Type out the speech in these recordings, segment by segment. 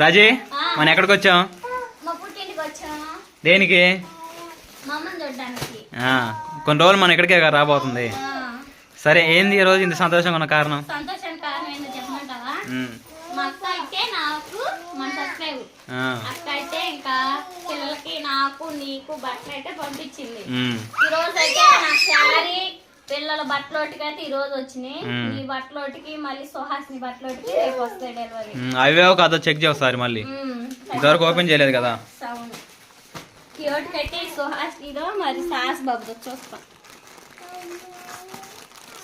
రాజీ మనం ఎక్కడికి వచ్చాం? దేనికి? కొన్ని రోజులు మనం ఇక్కడికే రాబోతుంది. సరే, ఏంది ఈ రోజు ఇంత సంతోషంగా ఉన్న కారణం? అక్కడైతే ఇంకా పిల్లలకి నాకు నీకు బట్టలు అయితే పంపించింది. ఈ రోజు అయితే నా శారీ పిల్లల బట్టలోటికి అయితే ఈ రోజు వచ్చినాయి. ఈ బట్టలోటికి మళ్ళీ సుహాసిని బట్టలోటికి రేపు వస్తాయి డెలివరీ. అవే కదా చెక్ చేస్తారు మళ్ళీ. ఇంతవరకు ఓపెన్ చేయలేదు కదా. అయితే సుహాసినిలో మరి సాస్ బాబు చూస్తాం.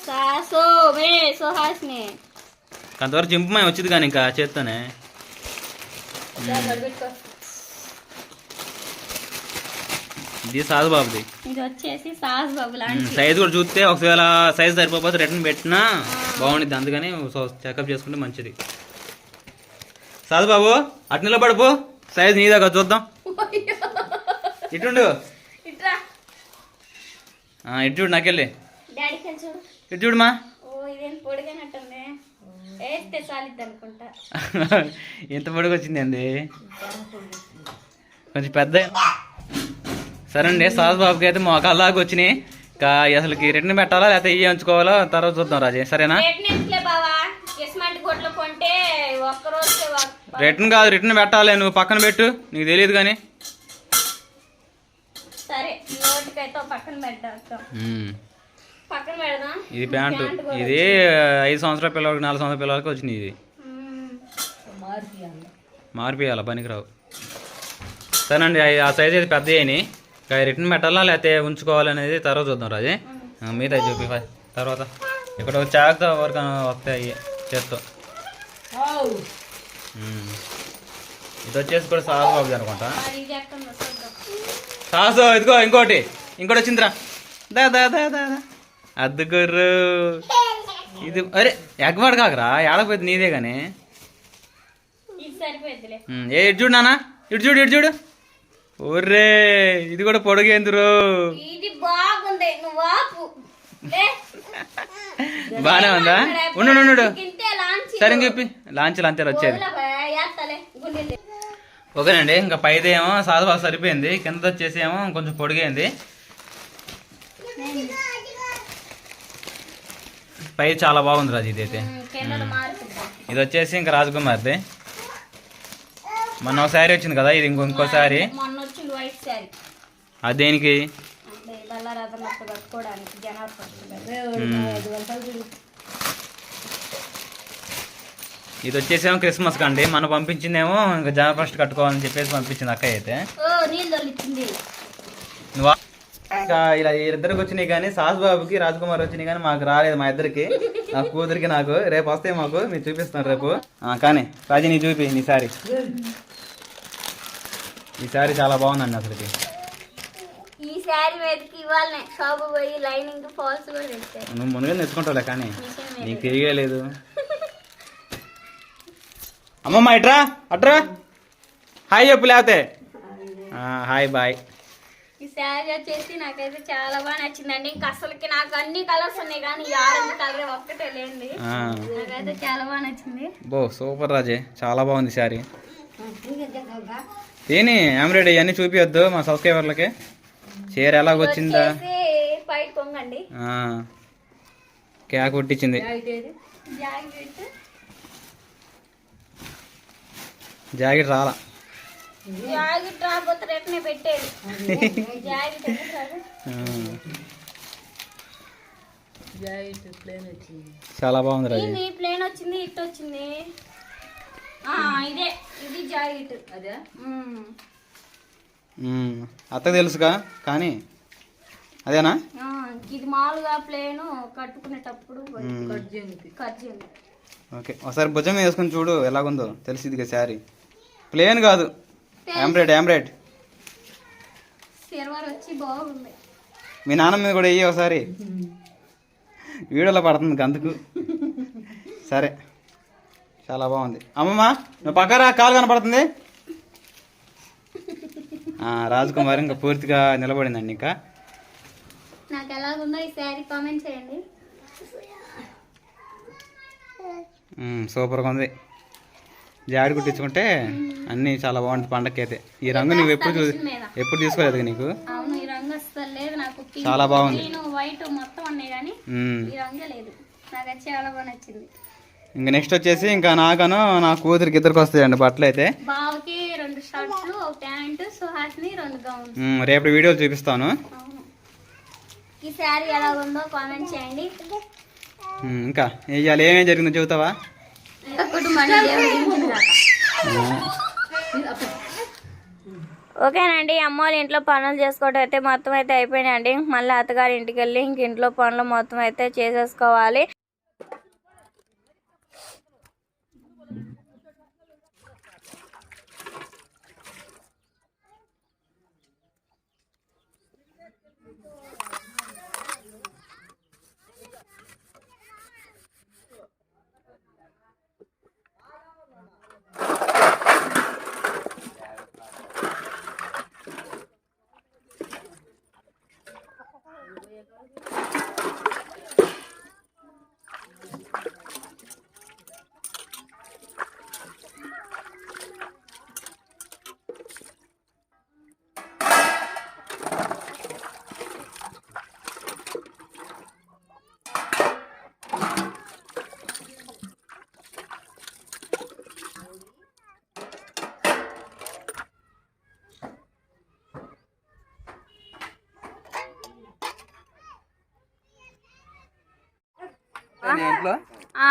సాసో మే సుహాసిని అంతవరకు చింపమై వచ్చింది కానీ ఇంకా చేస్తానే. ఇది సాస్ బాబుది. ఇది వచ్చేసి సాస్ బాబు లాంటి సైజ్ కూడా చూస్తే ఒకవేళ సైజ్ సరిపోతే రిటర్న్ పెట్టినా బాగుండిద్ది. అందుకని చెకప్ చేసుకుంటే మంచిది. సాస్ బాబు అటు నిలబడిపో, సైజ్ నీదాకా చూద్దాం. ఇటుండు, ఇటు చూడు, నాకెళ్ళి ఇటు చూడమా. ఎంత పొడిగి వచ్చింది అండి, కొంచెం పెద్ద. సరే అండి, సాస్ బాబుకి అయితే మొక్కలాగా వచ్చినాయి. ఇంకా అసలుకి రిటర్న్ పెట్టాలా లేకపోతే ఇవి ఉంచుకోవాలో తర్వాత చూద్దాం రాజే. సరేనా? రిటర్న్ కాదు, రిటర్న్ పెట్టాలి. నువ్వు పక్కన పెట్టు, నీకు తెలియదు కానీ. ఇది ప్యాంటు, ఇది 5 సంవత్సరాల పిల్లలకి 4 సంవత్సరాల పిల్లలకి వచ్చినాయి. ఇది మార్పియాల పనికిరావు. సరేనండి, ఆ సైజ్ అయితే పెద్ద అయినాయి. ఇంకా రిటర్న్ పెట్టాలా లేకపోతే ఉంచుకోవాలనేది తర్వాత చూద్దాం రాజే. మీద చూపి తర్వాత ఇక్కడ చాకుతో వరకు వస్తాయి చేత్తో. ఇది వచ్చేసి కూడా సాసు బాబు అనుకుంటా. సాసు ఇదిగో ఇంకోటి వచ్చిందిరా. దా దా దా దా అద్దుకుర్రు. ఇది అరే ఎగ్గవాడు కాకరా, ఏడకపోయింది నీదే కానీ. ఇటు చూడు నాన్న, ఇటు చూడు. ఒర్రే ఇది కూడా పొడిగేందురు. బానే ఉందా? ఉండు సరే చెప్పి లాంచ్లు అంతే వచ్చేది. ఓకేనండి, ఇంకా పైదేమో సాసు బాగా సరిపోయింది, కింద వచ్చేసి ఏమో కొంచెం పొడిగైంది. పై చాలా బాగుంది రాజు. ఇదైతే ఇది వచ్చేసి ఇంకా రాజకుమార్ది. మొన్న ఒక శారీ వచ్చింది కదా, ఇది ఇంకో శారీ. అది దేనికి? ఇది వచ్చేసేమో క్రిస్మస్ కండి. మనం పంపించిందేమో ఇంకా జనవరి ఫస్ట్ కట్టుకోవాలని చెప్పేసి పంపించింది అక్క అయితే. నువ్వా ఇంకా ఇలా ఇద్దరికి వచ్చినాయి కానీ, సాస్ బాబుకి రాజకుమార్ వచ్చినాయి కానీ మాకు రాలేదు. మా ఇద్దరికి, నా కూతురికి నాకు. రేపు వస్తాయి మాకు, మీరు చూపిస్తాను రేపు. కానీ రాజీ నీ చూపి నీ శారీ. ఈ శారీ చాలా బాగుందండి అసలుకి. నువ్వు ముందుగా తెచ్చుకుంటావులే కానీ నీకు తిరిగేలేదు. అమ్మమ్మ అట్రా హాయ్ చెప్పు లేకపోతే. Hi bye. ఈ శారీ వచ్చేసి నాకైతే చాలా బాగా నచ్చిందండి. ఇంకా అసలుకి నాకు అన్ని కలర్స్ ఉన్నాయి కానీ ఈ ఆరెంజ్ కలర్ ఒక్కటే లేండి. నాకైతే చాలా బాగా నచ్చింది. సూపర్ రాజే, చాలా బాగుంది శారీ. ఏని ఎంబ్రాయిడరీ అన్నీ చూపియొద్దు మా సబ్స్క్రైబర్లకి. చీర ఎలాగొచ్చిందా? కేక్ కొట్టించింది. జాకెట్ రాలా. చాలా బాగుంది రాజు. ప్లేన్ వచ్చింది, ఇట్ వచ్చింది. ఇది జాకెట్. అదే అత్తకు తెలుసుగా కానీ అదేనా? ఇది మామూలుగా ప్లేన్ కట్టుకునేటప్పుడు. ఓకే, ఒకసారి భుజం వేసుకుని చూడు ఎలాగుందో తెలిసిదిగా. శారీ ప్లేన్ కాదు, ఎంబ్రాయిడ్. సిల్వర్ వచ్చి బాగుంది. మీ నాన్న మీద కూడా వెయ్యి ఒకసారి, వీడియోలో పడుతుంది అందుకు. సరే, చాలా బాగుంది. అమ్మమ్మ నువ్వు పక్కరా, కాలు కనపడుతుంది. రాజకుమారి ఇంకా పూర్తిగా నిలబడిందండి. ఇంకా నాకు ఎలాగుందో ఈ శారీ కామెంట్ చేయండి. సూపర్గా ఉంది. జాకెట్ కుట్టించుకుంటే అన్నీ చాలా బాగుంటుంది పండగకి అయితే. ఈ రంగు నువ్వు ఎప్పుడు తీసుకోలేదు నీకు? అవును, ఈ రంగు అసలు లేదు నాకు. చాలా బాగుంది. వైట్ మొత్తం ఉన్నాయి కానీ ఈ రంగే లేదు. నాకు అది చాలా బాగా నచ్చింది. ఇంకా నెక్స్ట్ వచ్చేసి ఇంకా నాకను నా కూతురికి ఇద్దరికి వస్తాయండి బట్టలు అయితే. బావకి 2 షర్ట్స్, ఒక ప్యాంట్, సుహాస్ని 2 గౌన్స్. రేపు వీడియోలు చూపిస్తాను. ఈ శారీ ఎలా ఉందో కామెంట్ చేయండి. ఇంకా ఇవాళ ఏమేమి జరిగిందో చెబుతావా? ఓకేనండి, అమ్మ వాళ్ళ ఇంట్లో పనులు చేసుకోవడం అయితే మొత్తం అయితే అయిపోయినాయండి. మళ్ళీ అత్తగారి ఇంటికి వెళ్ళి ఇంక ఇంట్లో పనులు మొత్తం అయితే చేసేసుకోవాలి.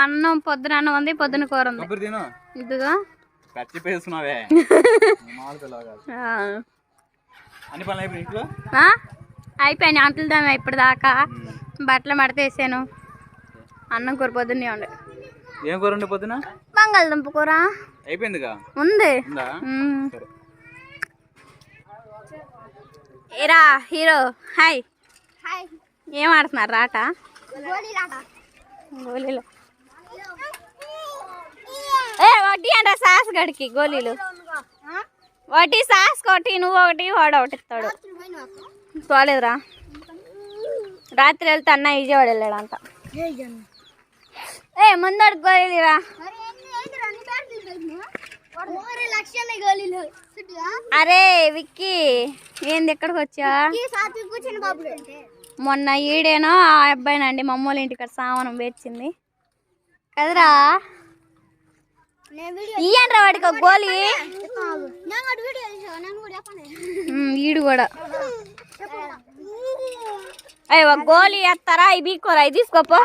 అన్నం పొద్దున అన్నం ఉంది, పొద్దున కూర ఉంది. ఇదిగో అయిపోయాయి అంటలు దాని ఇప్పటిదాకా. బట్టలు మడతేసాను. అన్నం కూర పొద్దున్నే ఉండే. ఏం కూర ఉండే పొద్దున? బంగాళదుంప కూర అయిపోయిందిగా ఉంది. ఏరా హీరో, హాయ్. ఏం ఆడుతున్నారు? రాట గోళీలు. వడ్డీ అంట సాస్ గడికి గోళీలు. వడ్డీ సాస్ కొట్టి నువ్వు ఒకటి వాడు ఒకటి ఇస్తాడు. పోలేదురా, రాత్రి వెళ్తే అన్న విజయవాడ వెళ్ళాడంట. ముందడు గోళీలురా. అరే విక్కీ, ఏంది ఎక్కడికి వచ్చా? మొన్న ఈడేనో ఆ అబ్బాయినండి మా అమ్మోళ్ళ ఇంటికి సామానం వేచింది కదరా. ఇయ్యండి వాడికి ఒక గోళీ. ఈడు కూడా అయ్యి ఒక గోళీ వేస్తారా? అవి బీకోరా, అవి తీసుకోపో.